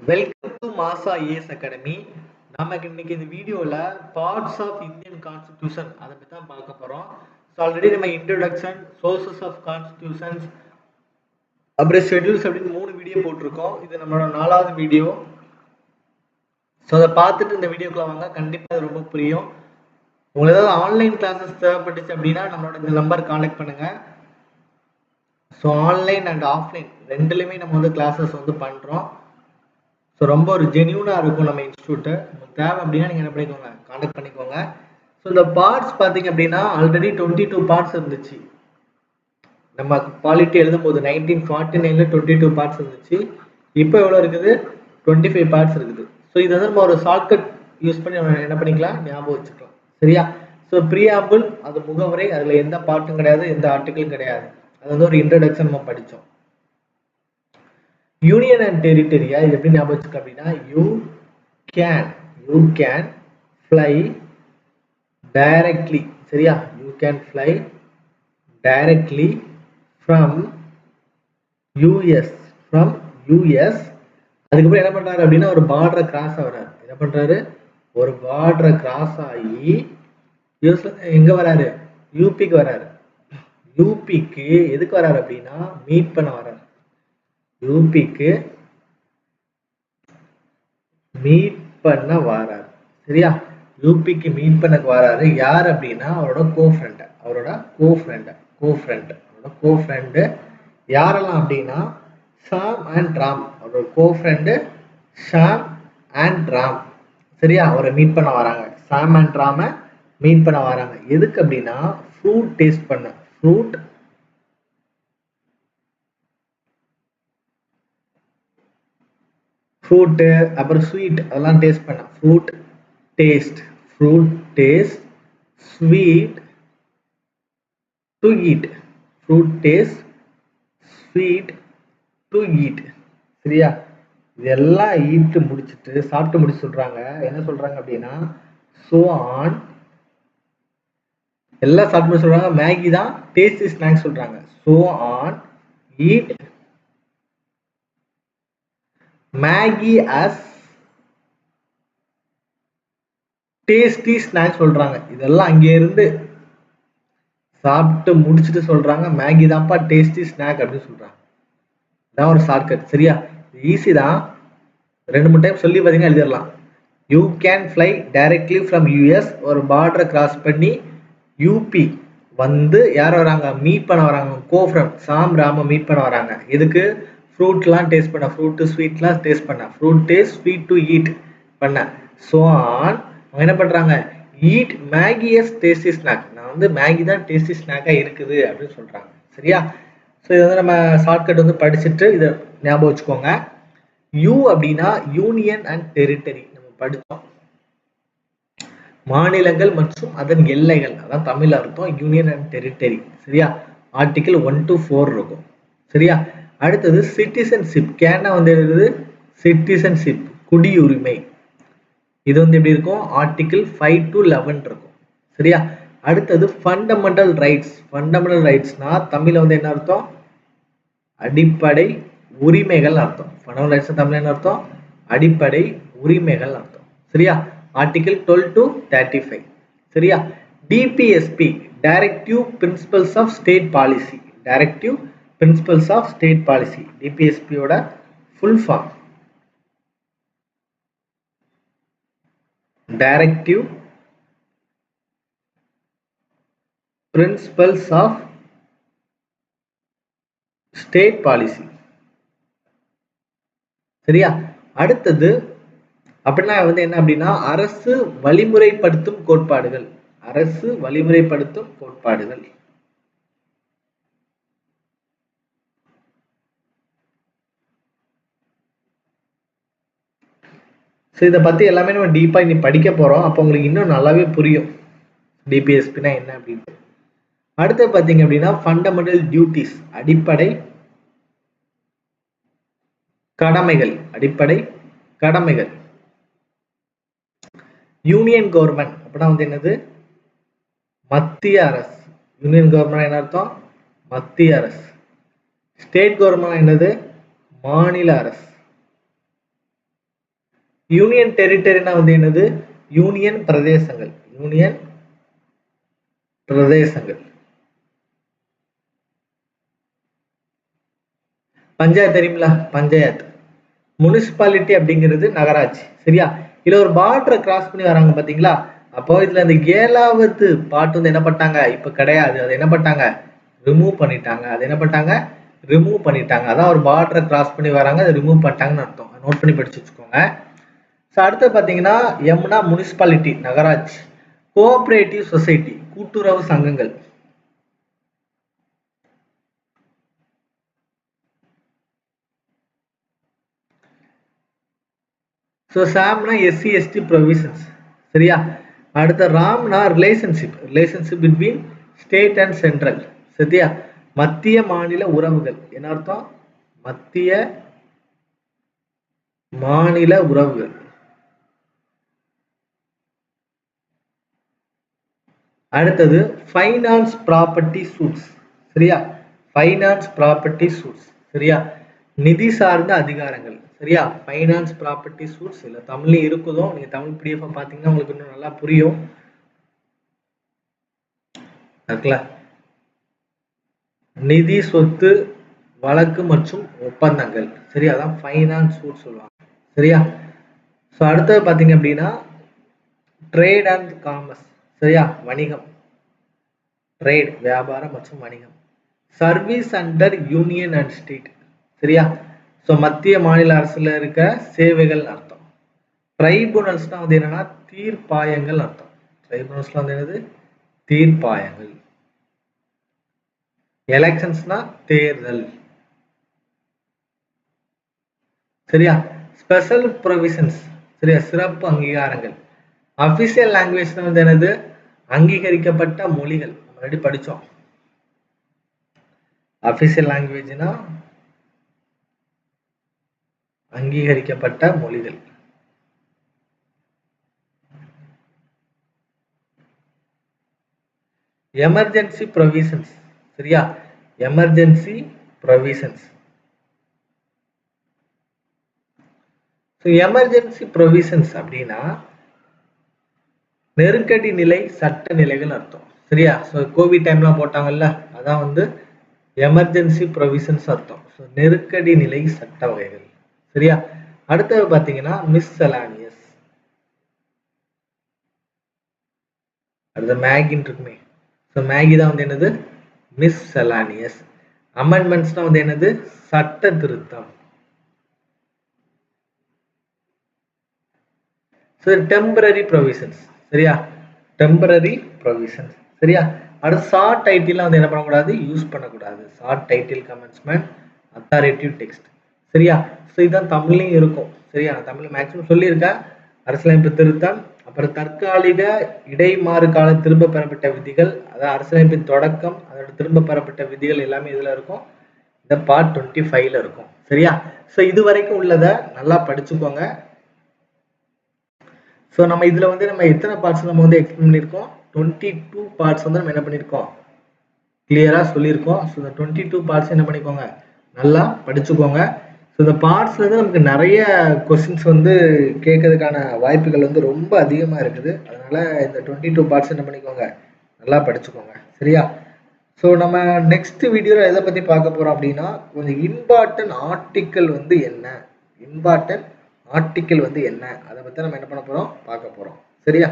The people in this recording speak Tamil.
வெல்கம் டு மாசா ஐஏஎஸ் அகாடமி. நமக்கு இன்னைக்கு இந்த வீடியோவில் பார்ட்ஸ் ஆஃப் இந்தியன் கான்ஸ்டிடியூஷன் அதை பற்றி தான் பார்க்க போகிறோம். ஸோ ஆல்ரெடி நம்ம இன்ட்ரோடக்ஷன், சோர்சஸ் ஆஃப் கான்ஸ்டிடியூஷன்ஸ், அப்புறம் ஷெட்யூல்ஸ் அப்படின்னு 3 வீடியோ போட்டிருக்கோம். இது நம்மளோட 4வது வீடியோ. ஸோ அதை பார்த்துட்டு இந்த வீடியோக்குள்ள வாங்க, கண்டிப்பாக அது ரொம்ப புரியும். உங்களுக்கு ஏதாவது ஆன்லைன் கிளாஸஸ் தேவைப்பட்டுச்சு அப்படின்னா நம்மளோட இந்த நம்பர் கான்டாக்ட் பண்ணுங்கள். ஸோ ஆன்லைன் அண்ட் ஆஃப்லைன் ரெண்டுலையுமே நம்ம வந்து கிளாஸஸ் வந்து பண்ணுறோம். ஸோ ரொம்ப ஒரு ஜென்யூனாக இருக்கும் நம்ம இன்ஸ்டியூட்டு. உங்களுக்கு தேவை அப்படின்னா நீங்கள் என்ன பண்ணிக்கோங்க, கான்டாக்ட் பண்ணிக்கோங்க. ஸோ இந்த பார்ட்ஸ் பார்த்தீங்க அப்படின்னா ஆல்ரெடி 22 பார்ட்ஸ் இருந்துச்சு. நம்ம குவாலிட்டி எழுதும் போது 1949ல் 22 பார்ட்ஸ் இருந்துச்சு. இப்போ எவ்வளோ இருக்குது? 25 பார்ட்ஸ் இருக்குது. ஸோ இதை வந்து நம்ம ஒரு ஷார்ட்கட் யூஸ் பண்ணி நம்ம என்ன பண்ணிக்கலாம், ஞாபகம் வச்சுக்கலாம். சரியா? ஸோ ப்ரீஆம்பிள், அது முகவரை, அதில் எந்த பார்ட்டும் கிடையாது, எந்த ஆர்டிக்கிளும் கிடையாது. அது வந்து ஒரு இன்ட்ரடக்ஷன் நம்ம படித்தோம். யூனியன் அண்ட் டெரிட்டரியா இது எப்படி ஞாபகம் வச்சுக்க அப்படின்னா, யூ கேன் ஃப்ளை டைரக்ட்லி. சரியா? You can fly directly from US. அதுக்கப்புறம் என்ன பண்றாரு அப்படின்னா, ஒரு பார்டரை கிராஸ் ஆகிறாரு. என்ன பண்றாரு? ஒரு பார்டரை கிராஸ் ஆகி யூஎஸ்ல எங்க வராரு? யூபிக்கு வராரு. யூபிக்கு எதுக்கு வராரு அப்படின்னா, மீட் பண்ண வராரு. யூபிக்கு மீட் பண்ண வராரு. சரியா? யூபிக்கு மீட் பண்ண வராரு. யார் அப்படின்னா, அவரோட கோஃப்ரெண்டு. யாரெல்லாம் அப்படின்னா, ஷாம் அண்ட் ராம். அவரோட கோஃப்ரெண்டு ஷாம் அண்ட் ராம். சரியா? அவரை மீட் பண்ண வராங்க. ஷாம் அண்ட் ராம மீட் பண்ண வராங்க. எதுக்கு அப்படின்னா, ஃப்ரூட் டேஸ்ட் பண்ண. ஃப்ரூட்டு அப்புறம் ஸ்வீட் அதெல்லாம் டேஸ்ட் பண்ண. Fruit taste sweet to eat. Fruit taste sweet to eat. சரியா? இதெல்லாம் சாப்பிட்டு முடிச்சு சொல்றாங்க. என்ன சொல்றாங்க அப்படின்னா, சோ ஆன். எல்லாம் சாப்பிட்டு சொல்றாங்க. மேகி தான் டேஸ்டி ஸ்நாக்ஸ் சொல்றாங்க. So on eat Maggi as tasty snacks சொல்றாங்க. இதெல்லாம் அங்கே இருந்து சாப்பிட்டு முடிச்சுட்டு சொல்றாங்க, மேகி தான்ப்பா டேஸ்டி ஸ்நாக் அப்படின்னு சொல்றாங்க. இதான் ஒரு ஷார்ட்கட். சரியா? ஈஸி தான். 2-3 டைம் சொல்லி பார்த்தீங்கன்னா எழுதிடலாம். You can fly directly from US. ஒரு பார்டரை கிராஸ் பண்ணி யூபி வந்து யார் வராங்க? மீட் பண்ண வராங்க. கோஃப்ரெண்ட் ஷாம் ராம மீட் பண்ண வராங்க. எதுக்கு? ஃப்ரூட்லாம் டேஸ்ட் பண்ண. ஃப்ரூட்டு ஸ்வீட்லாம் டேஸ்ட் பண்ண. Fruit taste sweet to eat பண்ண. ஸோ ஆன் அவங்க என்ன பண்ணுறாங்க? Eat Maggi as tasty snack. நான் வந்து மேகி தான் டேஸ்டி ஸ்நாக்காக இருக்குது அப்படின்னு சொல்கிறாங்க. சரியா? ஸோ இதை வந்து நம்ம ஷார்ட்கட் வந்து படிச்சுட்டு இதை ஞாபகம் வச்சுக்கோங்க. யூ அப்படின்னா யூனியன் அண்ட் டெரிட்டரி நம்ம படித்தோம். மாநிலங்கள் மற்றும் அதன் எல்லைகள், அதான் தமிழ் அர்த்தம் யூனியன் அண்ட் டெரிட்டரி. சரியா? ஆர்டிகிள் 1 to 4 இருக்கும். சரியா? அடுத்தது சிட்டிசன்ஷிப். கேனா வந்து எழுதுது சிட்டிசன்ஷிப், குடியுரிமை. இது வந்து எப்படி இருக்கும்? ஆர்டிகிள் 5 to 11 இருக்கும். சரியா? அடுத்தது ஃபண்டமெண்டல் ரைட்ஸ்னா தமிழ்ல வந்து என்ன அர்த்தம்? அடிப்படை உரிமைகள் அர்த்தம். ஃபண்டமெண்டல் ரைட்ஸ் தமிழ் என்ன அர்த்தம்? அடிப்படை உரிமைகள் அர்த்தம். சரியா? Article 12 to 35. சரியா? DPSP directive principles of state policy. டிபிஎஸ்பியோட full form directive principles of state policy. சரியா? அடுத்தது அப்படின்னா வந்து என்ன அப்படின்னா, அரசு வழிமுறைப்படுத்தும் கோட்பாடுகள். ஸோ இதை பற்றி எல்லாமே நம்ம டீப்பாக இன்னைக்கு படிக்க போகிறோம். அப்போ உங்களுக்கு இன்னும் நல்லாவே புரியும் டிபிஎஸ்பினா என்ன அப்படின்ட்டு. அடுத்து பார்த்தீங்க அப்படின்னா, ஃபண்டமெண்டல் டியூட்டிஸ், அடிப்படை கடமைகள். யூனியன் கவர்மெண்ட் அப்படின்னா வந்து என்னது? மத்திய அரசு. யூனியன் கவர்மெண்ட் என்ன அர்த்தம்? மத்திய அரசு. ஸ்டேட் கவர்மெண்ட் என்னது? மாநில அரசு. யூனியன் டெரிட்டரினா வந்து என்னது? யூனியன் பிரதேசங்கள். யூனியன் பிரதேசங்கள். பஞ்சாயத்து தெரியுங்களா? பஞ்சாயத்து. முனிசிபாலிட்டி அப்படிங்கிறது நகராட்சி. சரியா? இல்ல ஒரு பார்டரை கிராஸ் பண்ணி வராங்க பாத்தீங்களா? அப்போ இதுல அந்த 7வது பார்ட் வந்து என்ன பண்ணிட்டாங்க? இப்ப கிடையாது. அது என்ன பண்ணிட்டாங்க? ரிமூவ் பண்ணிட்டாங்க. அது என்ன பண்ணிட்டாங்க? ரிமூவ் பண்ணிட்டாங்க. அதான் ஒரு பார்டரை கிராஸ் பண்ணி வராங்க, அதை ரிமூவ் பண்ணிட்டாங்கன்னு அர்த்தம். நோட் பண்ணி படிச்சு வச்சுக்கோங்க. அடுத்து பாத்தீங்கன்னா எம்னா முனிசிபாலிட்டி நகராட்சி. கோஆபரேட்டிவ் சொசைட்டி கூட்டுறவு சங்கங்கள். ஸோ சாம்னா எஸ்சி எஸ்டி ப்ரொவிஷன்ஸ். சரியா? அடுத்த ராம்னா relationship. Relationship between state and central. சரியா? மத்திய மாநில உறவுகள். என்ன அர்த்தம்? மத்திய மாநில உறவுகள். அடுத்தது ஃபைனான்ஸ் ப்ராப்பர்ட்டி சூட்ஸ். சரியா? Finance property suits. சரியா? நிதி சார்ந்த அதிகாரங்கள். சரியா? Finance property suits. இல்ல தமிழ்ல இருக்குதோ, நீங்க தமிழ் பிடிஎஃப் பாத்தீங்கன்னா உங்களுக்கு இன்னும் நல்லா புரியும். நிதி சொத்து வழக்கு மற்றும் ஒப்பந்தங்கள். சரியா? அதான் ஃபைனான்ஸ் சூட் சொல்லுவாங்க. சரியா? ஸோ அடுத்தது பாத்தீங்க அப்படின்னா ட்ரேட் அண்ட் காமர்ஸ். சரியா? வணிகம். ட்ரேட் வியாபாரம் மற்றும் வணிகம். Service under union and state. சரியா? ஸோ மத்திய மாநில அரசுல இருக்க சேவைகள் அர்த்தம். ட்ரைபுனல்ஸ்னா வந்து என்னன்னா தீர்ப்பாயங்கள் அர்த்தம். ட்ரைபுனல்ஸ்ல வந்து என்னது? தீர்ப்பாயங்கள். எலெக்ஷன்ஸ்னா தேர்தல். சரியா? Special provisions. சரியா? சிறப்பு அங்கீகாரங்கள். அபிஷியல் லாங்குவேஜ் வந்து என்னது? அங்கீகரிக்கப்பட்ட மொழிகள். ஆல்ரெடி படிச்சோம். அபிஷியல் லாங்குவேஜ்னா அங்கீகரிக்கப்பட்ட மொழிகள். Emergency provisions. சரியா? Emergency provisions. எமர்ஜென்சி ப்ரொவிஷன்ஸ் அப்படின்னா நெருக்கடி நிலை சட்ட நிலைகள் அர்த்தம். சரியா? ஸோ கோவிட் டைம்லாம் போட்டாங்கல்ல, அதான் வந்து எமர்ஜென்சி ப்ரொவிஷன்ஸ் அர்த்தம். ஸோ நெருக்கடி நிலை சட்ட வகைகள். சரியா? அடுத்தது பாத்தீங்கன்னா மிஸ்செலானியஸ். அடுத்த மேகின்னு இருக்குமே. ஸோ மேகி தான் வந்து என்னது? மிஸ்செலானியஸ். அமெண்ட்மெண்ட்ஸ்னா வந்து என்னது? சட்ட திருத்தம். So temporary provisions. சரியா? Temporary provisions. சரியா? அடுத்து ஷார்ட் டைட்டில்லாம் வந்து என்ன பண்ணக்கூடாது? யூஸ் பண்ணக்கூடாது. Short title commencement authoritative text. சரியா? ஸோ இதுதான் தமிழ்லையும் இருக்கும். சரியா? தமிழ் மேக்ஸிமம் சொல்லியிருக்கேன். அரசியலமைப்பு திருத்தம், அப்புறம் தற்காலிக இடைமாறு கால திரும்ப பெறப்பட்ட விதிகள், அதாவது அரசியலமைப்பின் தொடக்கம், அதோட திரும்ப பெறப்பட்ட விதிகள் எல்லாமே இதுல இருக்கும். இந்த பார்ட் 25ல இருக்கும். சரியா? ஸோ இது வரைக்கும் உள்ளதை நல்லா படிச்சுக்கோங்க. ஸோ நம்ம இதுல வந்து நம்ம எத்தனை பார்ட்ஸ் நம்ம வந்து எக்ஸ்பிளைன் பண்ணியிருக்கோம்? 22 பார்ட்ஸ் வந்து நம்ம என்ன பண்ணியிருக்கோம்? கிளியரா சொல்லியிருக்கோம். ஸோ இந்த 22 பார்ட்ஸ் என்ன பண்ணிக்கோங்க? நல்லா படிச்சுக்கோங்க. ஸோ இந்த பார்ட்ஸ்ல இருந்து நமக்கு நிறைய கொஸ்டின்ஸ் வந்து கேட்கறதுக்கான வாய்ப்புகள் வந்து ரொம்ப அதிகமா இருக்குது. அதனால இந்த 22 பார்ட்ஸ் என்ன பண்ணிக்கோங்க? நல்லா படிச்சுக்கோங்க. சரியா? ஸோ நம்ம நெக்ஸ்ட் வீடியோல எதை பத்தி பார்க்க போறோம் அப்படின்னா, கொஞ்சம் இம்பார்ட்டன்ட் ஆர்டிக்கல் வந்து என்ன? இம்பார்ட்டன்ட் ஆர்டிக்கல் வந்து என்ன? அதை பத்தி நம்ம என்ன பண்ண போறோம்? பார்க்க போறோம். சரியா?